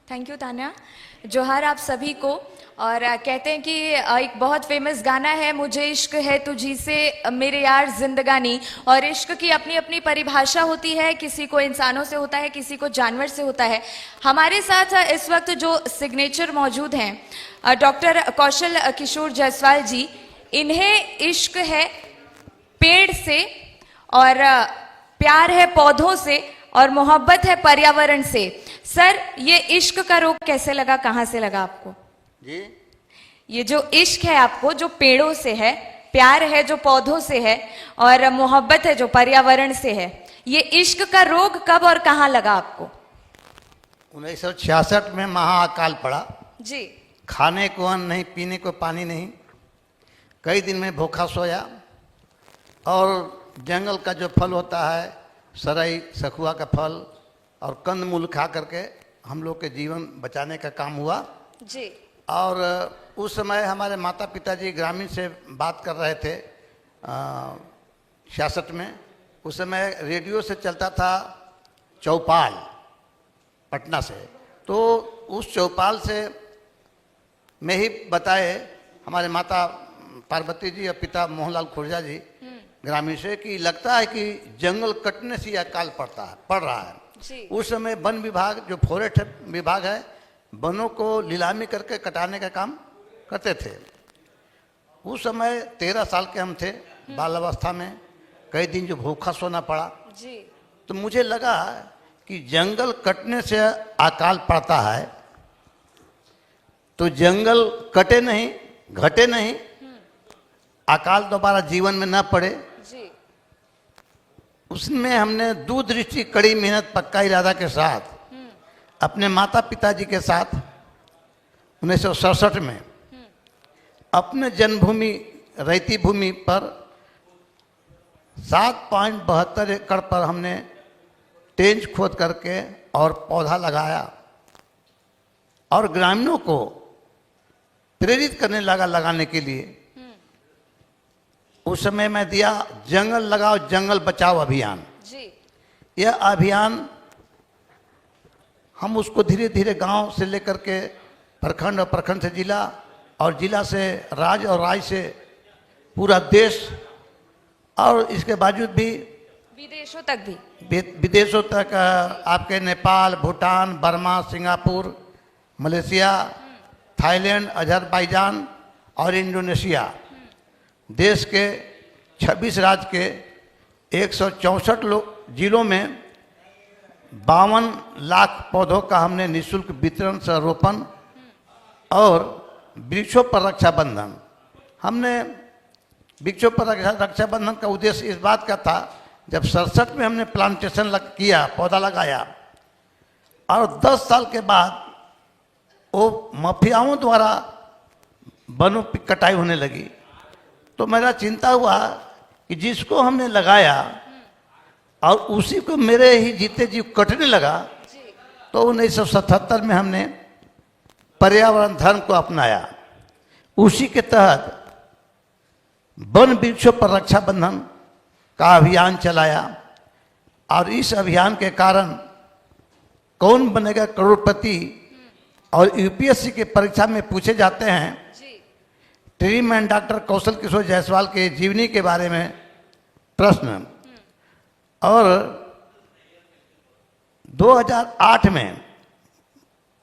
Thank you Tanya. जोहार आप सभी को। और कहते हैं कि एक बहुत फेमस गाना है, मुझे इश्क है तुझी से मेरे यार जिंदगानी। और इश्क की अपनी अपनी परिभाषा होती है, किसी को इंसानों से होता है, किसी को जानवर से होता है। हमारे साथ इस वक्त जो सिग्नेचर मौजूद हैं डॉक्टर कौशल किशोर जायसवाल जी। इन्हें इश्क है पेड़ से, और प्यार है पौधों से, और मोहब्बत है पर्यावरण से। सर, ये इश्क का रोग कैसे लगा, कहां से लगा आपको जी? ये जो इश्क है आपको, जो पेड़ों से है, प्यार है जो पौधों से है, और मोहब्बत है जो पर्यावरण से है, ये इश्क का रोग कब और कहां लगा आपको? 1966 में महाअकाल पड़ा जी। खाने को अन्न नहीं, पीने को पानी नहीं, कई दिन में भूखा सोया। और जंगल का जो फल होता है, सरई सखुआ का फल और कंदमूल खा करके हम लोग के जीवन बचाने का काम हुआ जी। और उस समय हमारे माता पिताजी ग्रामीण से बात कर रहे थे 66 में। उस समय रेडियो से चलता था चौपाल पटना से, तो उस चौपाल से में ही बताए हमारे माता पार्वती जी और पिता मोहनलाल खुर्जा जी ग्रामीण से कि लगता है कि जंगल कटने से अकाल पड़ रहा है जी। उस समय वन विभाग, जो फॉरेस्ट विभाग है, वनों को नीलामी करके कटाने का काम करते थे। उस समय 13 साल के हम थे, बाल अवस्था में, कई दिन जो भूखा सोना पड़ा जी। तो मुझे लगा कि जंगल कटने से अकाल पड़ता है, तो जंगल कटे नहीं, घटे नहीं, अकाल दोबारा जीवन में न पड़े। जी। उसमें हमने दूरदृष्टि, कड़ी मेहनत, पक्का इरादा के साथ अपने माता पिताजी के साथ 1967 में अपने जन्मभूमि रैती भूमि पर 7.72 एकड़ पर हमने टेंच खोद करके और पौधा लगाया और ग्रामीणों को प्रेरित करने लगा लगाने के लिए। उस समय मैं दिया जंगल लगाओ जंगल बचाओ अभियान जी। यह अभियान हम उसको धीरे धीरे गांव से लेकर के प्रखंड और प्रखंड से जिला और जिला से राज्य और राज्य से पूरा देश और इसके बावजूद भी विदेशों तक भी, विदेशों तक, आपके Nepal, Bhutan, Burma, Singapore, Malaysia, Thailand, Azerbaijan और इंडोनेशिया, देश के 26 राज्य के 164 जिलों में 52 लाख पौधों का हमने निःशुल्क वितरण से रोपण और वृक्षों पर रक्षाबंधन। हमने वृक्षों पर रक्षाबंधन का उद्देश्य इस बात का था, जब 67 में हमने प्लांटेशन किया, पौधा लगाया, और 10 साल के बाद वो माफियाओं द्वारा वनों की कटाई होने लगी, तो मेरा चिंता हुआ कि जिसको हमने लगाया और उसी को मेरे ही जीते जी कटने लगा। तो 1977 में हमने पर्यावरण धर्म को अपनाया। उसी के तहत वन वृक्षों पर रक्षाबंधन का अभियान चलाया और इस अभियान के कारण कौन बनेगा करोड़पति और यूपीएससी के परीक्षा में पूछे जाते हैं tree man doctor Kaushal Kishore Jaiswal के जीवनी के बारे में प्रश्न। और 2008 में,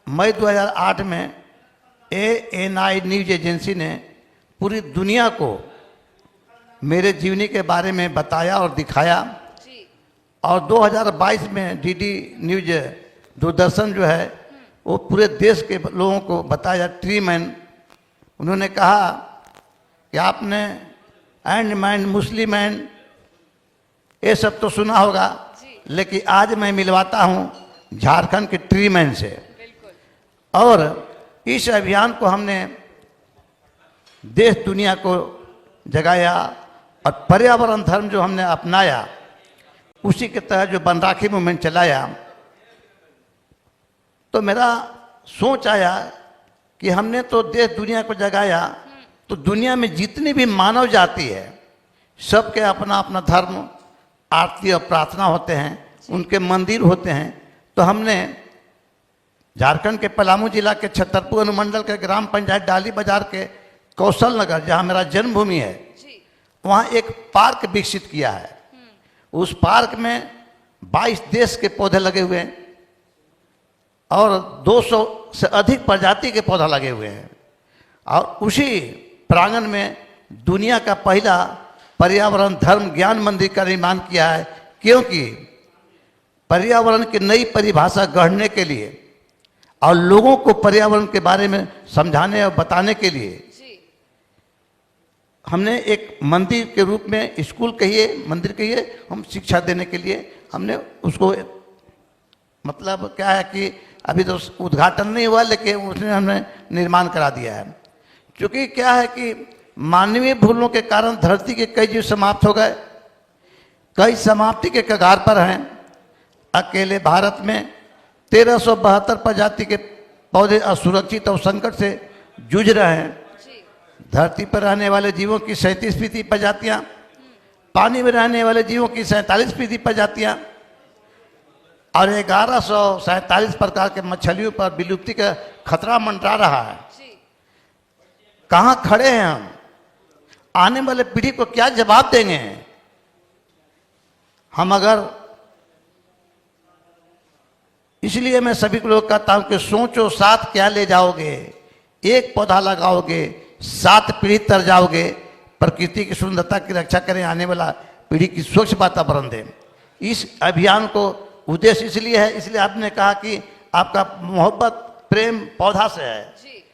मई 2008 में ANI न्यूज एजेंसी ने पूरी दुनिया को मेरे जीवनी के बारे में बताया और दिखाया। और 2022 में डीडी न्यूज दूरदर्शन जो है वो पूरे देश के लोगों को बताया ट्री मैन। उन्होंने कहा कि आपने एंड मैन, मुस्लिम मैन, ये सब तो सुना होगा, लेकिन आज मैं मिलवाता हूँ झारखंड के ट्री मैन से। और इस अभियान को हमने देश दुनिया को जगाया और पर्यावरण धर्म जो हमने अपनाया, उसी के तहत जो बनराखी मूवमेंट चलाया, तो मेरा सोच आया कि हमने तो देश दुनिया को जगाया, तो दुनिया में जितनी भी मानव जाति है, सबके अपना अपना धर्म, आरती और प्रार्थना होते हैं, उनके मंदिर होते हैं। तो हमने झारखंड के पलामू जिला के छतरपुर अनुमंडल के ग्राम पंचायत डाली बाजार के कौशल नगर, जहाँ मेरा जन्मभूमि है, जी वहाँ एक पार्क विकसित किया है। उस पार्क में 22 देश के पौधे लगे हुए हैं और 200 से अधिक प्रजाति के पौधा लगे हुए हैं। और उसी प्रांगण में दुनिया का पहला पर्यावरण धर्म ज्ञान मंदिर का निर्माण किया है, क्योंकि पर्यावरण की नई परिभाषा गढ़ने के लिए और लोगों को पर्यावरण के बारे में समझाने और बताने के लिए जी हमने एक मंदिर के रूप में, स्कूल कहिए मंदिर कहिए, हम शिक्षा देने के लिए हमने उसको, मतलब क्या है कि अभी तो उद्घाटन नहीं हुआ लेकिन उसने हमने निर्माण करा दिया है। क्योंकि क्या है कि मानवीय भूलों के कारण धरती के कई जीव समाप्त हो गए, कई समाप्ति के कगार पर हैं। अकेले भारत में 1372 प्रजाति के पौधे असुरक्षित और संकट से जूझ रहे हैं। जी धरती पर रहने वाले जीवों की 37% प्रजातियां, पानी में रहने वाले जीवों की 47% प्रजातियां और 1147 प्रकार के मछलियों पर विलुप्ति का खतरा मंडरा रहा है। जी कहाँ खड़े हैं हम? आने वाले पीढ़ी को क्या जवाब देंगे हम? अगर, इसलिए मैं सभी लोग कहता हूं कि सोचो साथ क्या ले जाओगे, एक पौधा लगाओगे 7 पीढ़ी तर जाओगे, प्रकृति की सुंदरता की रक्षा करें, आने वाला पीढ़ी की स्वच्छ वातावरण दें। इस अभियान को उद्देश्य इसलिए है, इसलिए आपने कहा कि आपका मोहब्बत प्रेम पौधा से है। जी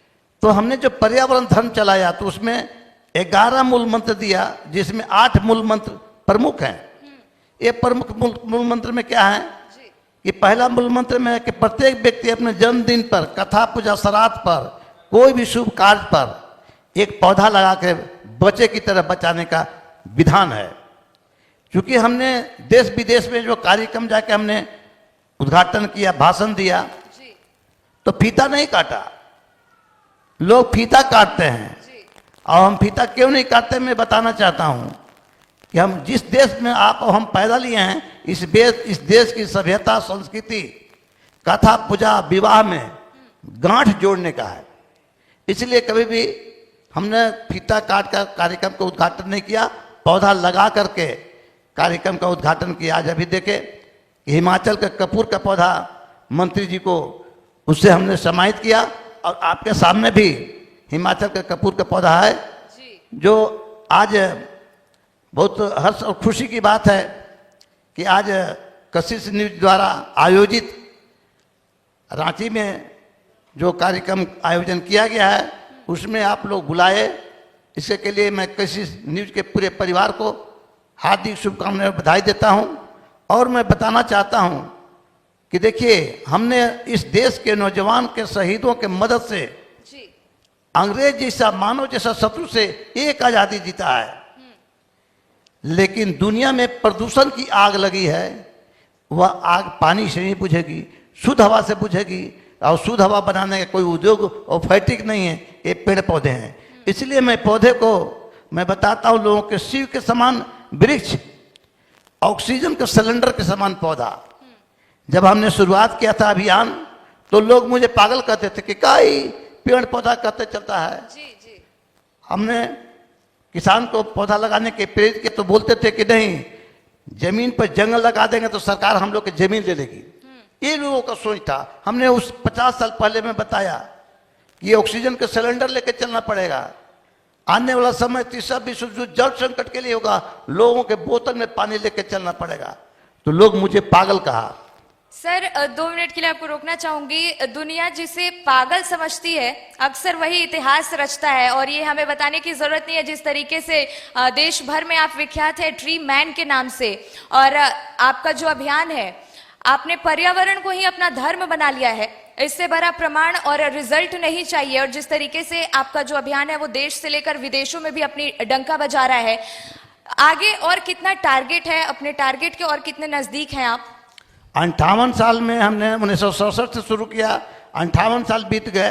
तो हमने जो पर्यावरण धर्म चलाया तो उसमें 11 मूल मंत्र दिया, जिसमें 8 मूल मंत्र प्रमुख हैं। ये प्रमुख मूल मंत्र में क्या है जी कि पहला मूल मंत्र में है कि प्रत्येक व्यक्ति अपने जन्मदिन पर, कथा पूजा श्राद्ध पर, कोई भी शुभ कार्य पर एक पौधा लगा के बच्चे की तरह बचाने का विधान है। क्योंकि हमने देश विदेश में जो कार्यक्रम जाके हमने उद्घाटन किया, भाषण दिया, जी तो फीता नहीं काटा। लोग फीता काटते हैं जी और हम फीता क्यों नहीं काटते, मैं बताना चाहता हूं कि हम जिस देश में आप और हम पैदा लिए हैं, इस देश की सभ्यता संस्कृति कथा पूजा विवाह में गांठ जोड़ने का है। इसलिए कभी भी हमने फीता काट कर कार्यक्रम का उद्घाटन नहीं किया, पौधा लगा करके कार्यक्रम का उद्घाटन किया। आज अभी देखे हिमाचल का कपूर का पौधा मंत्री जी को उससे हमने सम्मानित किया और आपके सामने भी हिमाचल का कपूर का पौधा है, जी जो आज बहुत हर्ष और खुशी की बात है कि आज कशिश न्यूज द्वारा आयोजित रांची में जो कार्यक्रम आयोजन किया गया है उसमें आप लोग बुलाए। इसके के लिए मैं कशिश न्यूज के पूरे परिवार को हार्दिक शुभकामनाएं और बधाई देता हूं। और मैं बताना चाहता हूं कि देखिए, हमने इस देश के नौजवान के शहीदों के मदद से जी अंग्रेज जैसा मानव जैसा शत्रु से एक आज़ादी जीता है। लेकिन दुनिया में प्रदूषण की आग लगी है, वह आग पानी से नहीं बुझेगी, शुद्ध हवा से बुझेगी। और शुद्ध हवा बनाने का कोई उद्योग और फैक्ट्री नहीं है, ये पेड़ पौधे हैं। इसलिए मैं पौधे को मैं बताता हूँ लोगों के शिव के समान वृक्ष, ऑक्सीजन के सिलेंडर के समान पौधा। जब हमने शुरुआत किया था अभियान तो लोग मुझे पागल कहते थे कि काई पेड़ पौधा कहते चलता है। जी जी हमने किसान को पौधा लगाने के प्रेरित किया तो बोलते थे कि नहीं, जमीन पर जंगल लगा देंगे तो सरकार हम लोग की जमीन ले लेगी। ये लोगों का सोच था। हमने उस 50 साल पहले में बताया कि ऑक्सीजन के सिलेंडर लेके चलना पड़ेगा। आने वाला समय तीसरा विश्व युद्ध जल संकट के लिए होगा, लोगों के बोतल में पानी लेके चलना पड़ेगा। तो लोग मुझे पागल कहा। सर 2 मिनट के लिए आपको रोकना चाहूंगी। दुनिया जिसे पागल समझती है अक्सर वही इतिहास रचता है, और ये हमें बताने की जरूरत नहीं है जिस तरीके से देश भर में आप विख्यात है ट्री मैन के नाम से। और आपका जो अभियान है, आपने पर्यावरण को ही अपना धर्म बना लिया है। इससे बड़ा प्रमाण और रिजल्ट नहीं चाहिए। और जिस तरीके से आपका जो अभियान है वो देश से लेकर विदेशों में भी अपनी डंका बजा रहा है। आगे और कितना टारगेट है, अपने टारगेट के और कितने नजदीक हैं आप? 58 साल में हमने 1967 से शुरू किया, 58 साल बीत गए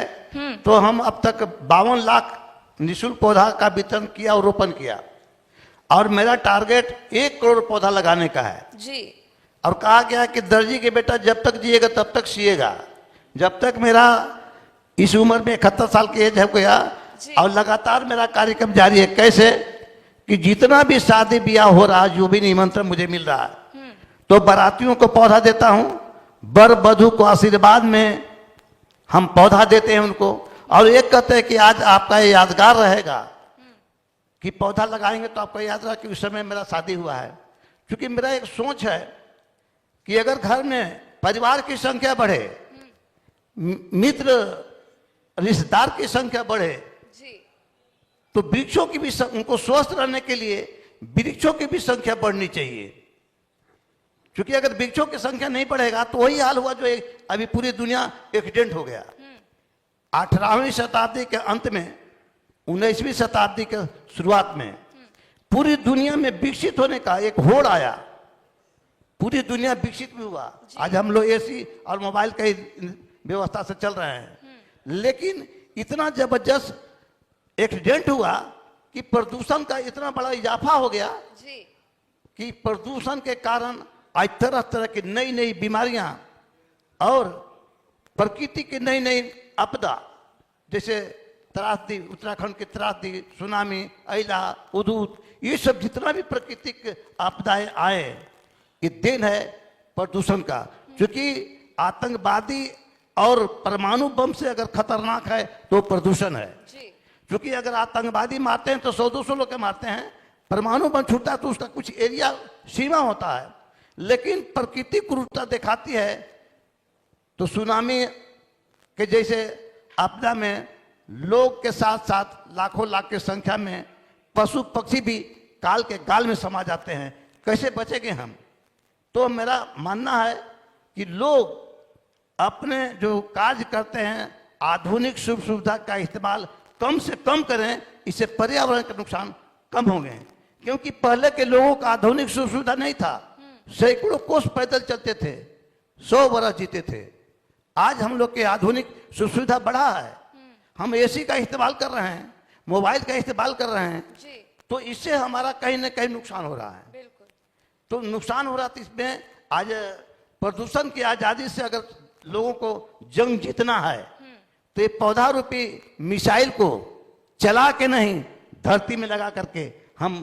तो हम अब तक 52 लाख निःशुल्क पौधा का वितरण किया और रोपण किया। और मेरा टारगेट 1 करोड़ पौधा लगाने का है। जी और कहा गया कि दर्जी के बेटा जब तक जिएगा तब तक सिएगा, जब तक मेरा इस उम्र में 71 साल की एज है गया जी। और लगातार मेरा कार्यक्रम जारी है। कैसे कि जितना भी शादी ब्याह हो रहा है, जो भी निमंत्रण मुझे मिल रहा है, तो बारातियों को पौधा देता हूं, वर वधू को आशीर्वाद में हम पौधा देते हैं उनको। और एक कहते हैं कि आज आपका ये यादगार रहेगा कि पौधा लगाएंगे तो आपको याद रहा कि उस समय मेरा शादी हुआ है। क्योंकि मेरा एक सोच है कि अगर घर में परिवार की संख्या बढ़े, मित्र रिश्तेदार की संख्या बढ़े, जी तो वृक्षों की भी उनको स्वस्थ रहने के लिए वृक्षों की भी संख्या बढ़नी चाहिए। क्योंकि अगर वृक्षों की संख्या नहीं बढ़ेगा तो वही हाल हुआ जो अभी पूरी दुनिया एक्सीडेंट हो गया। 18वीं शताब्दी के अंत में, 19वीं शताब्दी के शुरुआत में पूरी दुनिया में विकसित होने का एक होड़ आया, पूरी दुनिया विकसित भी हुआ। आज हम लोग एसी और मोबाइल की व्यवस्था से चल रहे हैं, लेकिन इतना जबरदस्त एक्सीडेंट हुआ कि प्रदूषण का इतना बड़ा इजाफा हो गया जी कि प्रदूषण के कारण आज तरह तरह की नई नई बीमारियां और प्रकृति की नई नई आपदा, जैसे त्रासदी, उत्तराखंड की त्रासदी, सुनामी, अइला, हुदूद, ये सब जितना भी प्राकृतिक आपदाएं आए, ये देन है प्रदूषण का। क्योंकि आतंकवादी और परमाणु बम से अगर खतरनाक है तो प्रदूषण है। जी क्योंकि अगर आतंकवादी मारते हैं तो 100-200 लोग के मारते हैं, परमाणु बम छूटता है तो उसका कुछ एरिया सीमा होता है। लेकिन प्रकृति क्रूरता दिखाती है तो सुनामी के जैसे आपदा में लोग के साथ साथ लाखों लाख की संख्या में पशु पक्षी भी काल के गाल में समा जाते हैं। कैसे बचेंगे हम? तो मेरा मानना है कि लोग अपने जो कार्य करते हैं आधुनिक सुख सुविधा का इस्तेमाल कम से कम करें, इससे पर्यावरण के नुकसान कम होंगे। क्योंकि पहले के लोगों का आधुनिक सुख सुविधा नहीं था, सैकड़ों कोस पैदल चलते थे, 100 बरस जीते थे। आज हम लोग के आधुनिक सुख सुविधा बढ़ा है, हम एसी का इस्तेमाल कर रहे हैं, मोबाइल का इस्तेमाल कर रहे हैं, जी तो इससे हमारा कहीं ना कहीं नुकसान हो रहा है। बिल्कुल तो नुकसान हो रहा था, इसमें आज प्रदूषण की आजादी से अगर लोगों को जंग जीतना है तो ये पौधा रूपी मिसाइल को चला के नहीं, धरती में लगा करके हम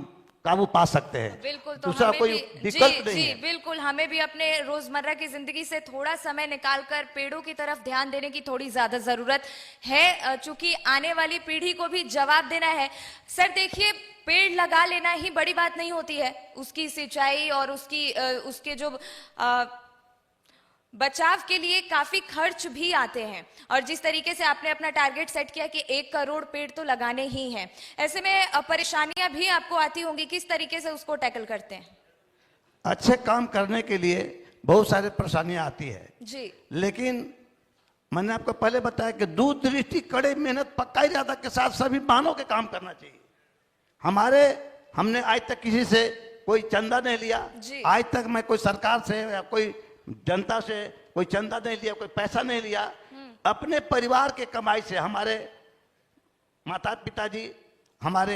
काबू पा सकते हैं। बिल्कुल। तो दूसरा हमें कोई भी विकल्प नहीं जी है। बिल्कुल, हमें भी अपने रोजमर्रा की जिंदगी से थोड़ा समय निकालकर पेड़ों की तरफ ध्यान देने की थोड़ी ज्यादा जरूरत है, चूंकि आने वाली पीढ़ी को भी जवाब देना है। सर देखिए, पेड़ लगा लेना ही बड़ी बात नहीं होती है, उसकी सिंचाई और उसके जो बचाव के लिए काफी खर्च भी आते हैं। और जिस तरीके से आपने अपना टारगेट सेट किया कि 1 करोड़ पेड़ तो लगाने ही हैं, ऐसे में परेशानियां भी आपको आती होंगी, किस तरीके से उसको टैकल करते हैं? अच्छे काम करने के लिए बहुत सारे परेशानियां आती है जी लेकिन मैंने आपको पहले बताया कि दूरदृष्टि, कड़े मेहनत, पक्का इरादा के साथ सभी मानव के काम करना चाहिए। हमने आज तक किसी से कोई चंदा नहीं लिया, जी। आज तक मैं कोई सरकार से या कोई जनता से कोई चंदा नहीं लिया, कोई पैसा नहीं लिया। अपने परिवार के कमाई से, हमारे माता पिताजी, हमारे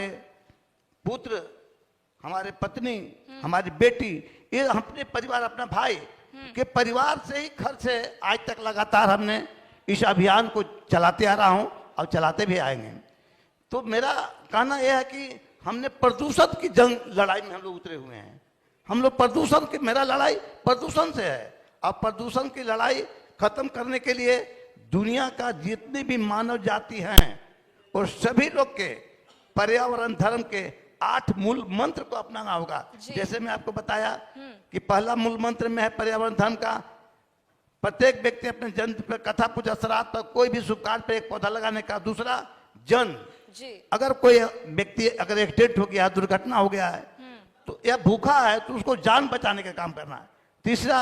पुत्र, हमारे पत्नी, हमारी बेटी, ये अपने परिवार, अपना भाई के परिवार से ही खर्च है। आज तक लगातार हमने इस अभियान को चलाते आ रहा हूं और चलाते भी आएंगे। तो मेरा कहना यह है कि हमने प्रदूषण की जंग लड़ाई में हम लोग उतरे हुए हैं। हम लोग प्रदूषण की, मेरा लड़ाई प्रदूषण से है। अब प्रदूषण की लड़ाई खत्म करने के लिए दुनिया का जितनी भी मानव जाति हैं और सभी लोग के पर्यावरण धर्म के 8 मूल मंत्र को अपनाना होगा। जैसे मैं आपको बताया कि पहला मूल मंत्र में है पर्यावरण धर्म का, प्रत्येक व्यक्ति अपने जन्म पर, कथा पूजा, श्राद्ध पर, कोई भी शुभ कार्य पर एक पौधा लगाने का। दूसरा जन, अगर कोई व्यक्ति अगर एक्सीडेंट हो गया, दुर्घटना हो गया है तो या भूखा है तो उसको जान बचाने का काम करना है। तीसरा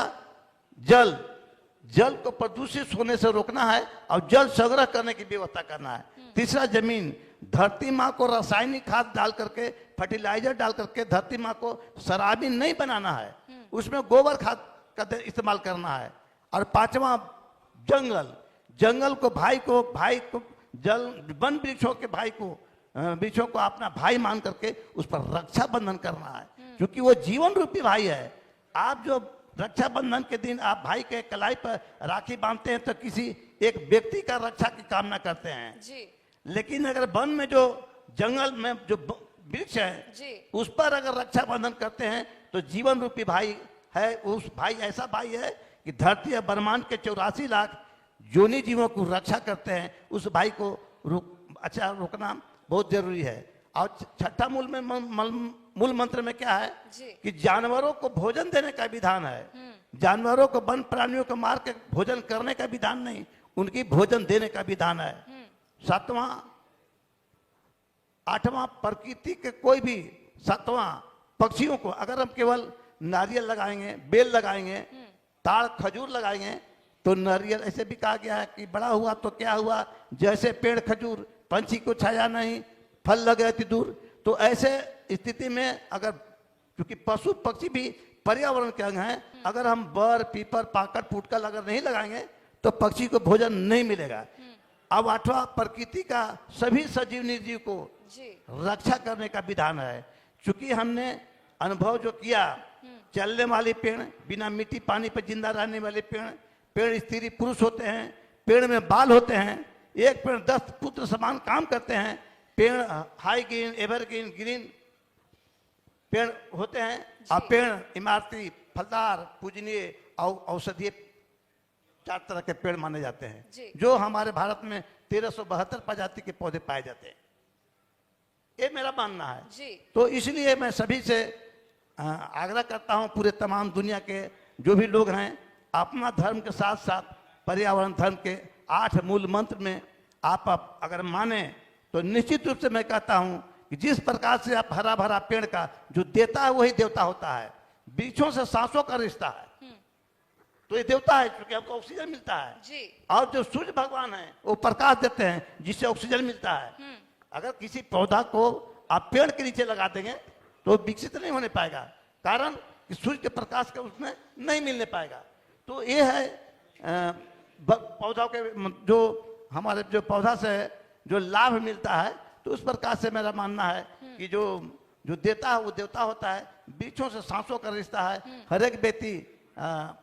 जल को प्रदूषित होने से रोकना है और जल संग्रह करने की व्यवस्था करना है। तीसरा जमीन, धरती माँ को रासायनिक खाद डाल करके, फर्टिलाइजर डाल करके धरती माँ को शराबी नहीं बनाना है, उसमें गोबर खाद का इस्तेमाल करना है। और पांचवा जंगल को भाई को जल, वन वृक्षों के भाई को, वृक्षों को अपना भाई मान करके उस पर रक्षा बंधन करना है, क्योंकि वो जीवन रूपी भाई है। आप जो रक्षाबंधन के दिन आप भाई के कलाई पर राखी बांधते हैं तो किसी एक व्यक्ति का रक्षा की कामना करते हैं। जी लेकिन अगर वन में जो जंगल में जो वृक्ष है जी उस पर अगर रक्षाबंधन करते हैं तो जीवन रूपी भाई है, उस भाई ऐसा भाई है कि धरती और ब्रह्मांड के 84 लाख जोनी जीवों को रक्षा करते हैं। उस भाई को रोकना बहुत जरूरी है। और छठा मूल मंत्र में क्या है जी। कि जानवरों को भोजन देने का विधान है। जानवरों को वन प्राणियों को मार के भोजन करने का विधान नहीं, उनकी भोजन देने का विधान है। सातवां आठवां प्रकृति के कोई भी सातवां पक्षियों को अगर हम केवल नारियल लगाएंगे, बेल लगाएंगे, ताड़ खजूर लगाएंगे तो नारियल ऐसे भी कहा गया है कि बड़ा हुआ तो क्या हुआ, जैसे पेड़ खजूर पंछी को छाया नहीं, फल लगे अति दूर। तो ऐसे स्थिति में अगर, क्योंकि पशु पक्षी भी पर्यावरण के अंग हैं, अगर हम बर पीपर पाकड़ फुटकल अगर नहीं लगाएंगे तो पक्षी को भोजन नहीं मिलेगा। अब आठवां प्रकृति का सभी सजीव निर्जीव को जी रक्षा करने का विधान है। चूंकि हमने अनुभव जो किया, चलने वाले पेड़, बिना मिट्टी पानी पर जिंदा रहने वाले पेड़, पेड़ स्त्री पुरुष होते हैं, पेड़ में बाल होते हैं, एक पेड़ 10 पुत्र समान काम करते हैं, पेड़ हाई ग्रीन एवरग्रीन ग्रीन पेड़ होते हैं, और पेड़ इमारती फलदार पूजनीय और औषधीय 4 तरह के पेड़ माने जाते हैं, जो हमारे भारत में 1372 प्रजाति के पौधे पाए जाते हैं। ये मेरा मानना है जी। तो इसलिए मैं सभी से आग्रह करता हूं, पूरे तमाम दुनिया के जो भी लोग हैं, अपना धर्म के साथ साथ पर्यावरण धर्म के 8 मूल मंत्र में आप अगर माने तो निश्चित रूप से मैं कहता हूं कि जिस प्रकार से आप हरा भरा पेड़ का जो देता है वही देवता होता है। वृक्षों से सांसों का रिश्ता है तो ये देवता है क्योंकि हमको ऑक्सीजन मिलता है जी। और जो सूर्य भगवान है वो प्रकाश देते हैं जिससे ऑक्सीजन मिलता है। अगर किसी पौधा को आप पेड़ के नीचे लगा देंगे तो विकसित नहीं होने पाएगा, कारण कि सूर्य के प्रकाश का उसमें नहीं मिलने पाएगा। तो ये है पौधा के जो हमारे जो पौधा से जो लाभ मिलता है, तो उस प्रकार से मेरा मानना है कि जो देता है वो देवता होता है। वृक्षों से सांसों का रिश्ता है। हर एक व्यक्ति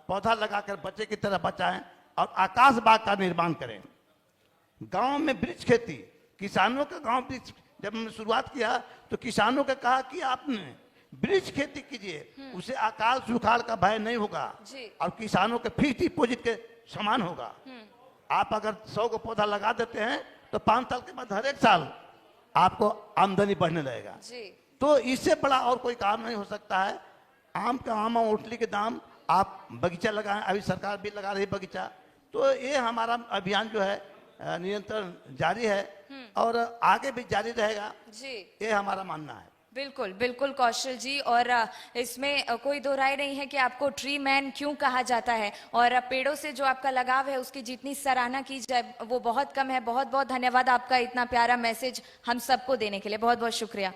पौधा लगाकर बच्चे की तरह बचाएं और आकाश बाग का निर्माण करें। गांव में वृक्ष खेती, किसानों का गांव वृक्ष, जब हमने शुरुआत किया तो किसानों का कहा कि आपने वृक्ष खेती कीजिए, उसे अकाल सुखाड़ का भय नहीं होगा और किसानों के फिक्स डिपोजिट के समान होगा। आप अगर 100 को पौधा लगा देते हैं तो 5 साल के बाद हर एक साल आपको आमदनी बढ़ने लगेगा। तो इससे बड़ा और कोई काम नहीं हो सकता है। आम का आम और उठली के दाम, आप बगीचा लगाएं, अभी सरकार भी लगा रही बगीचा। तो ये हमारा अभियान जो है निरंतर जारी है और आगे भी जारी रहेगा जी, ये हमारा मानना है। बिल्कुल बिल्कुल कौशल जी, और इसमें कोई दो राय नहीं है कि आपको ट्री मैन क्यों कहा जाता है, और पेड़ों से जो आपका लगाव है उसकी जितनी सराहना की जाए वो बहुत कम है। बहुत बहुत धन्यवाद आपका इतना प्यारा मैसेज हम सबको देने के लिए, बहुत बहुत शुक्रिया।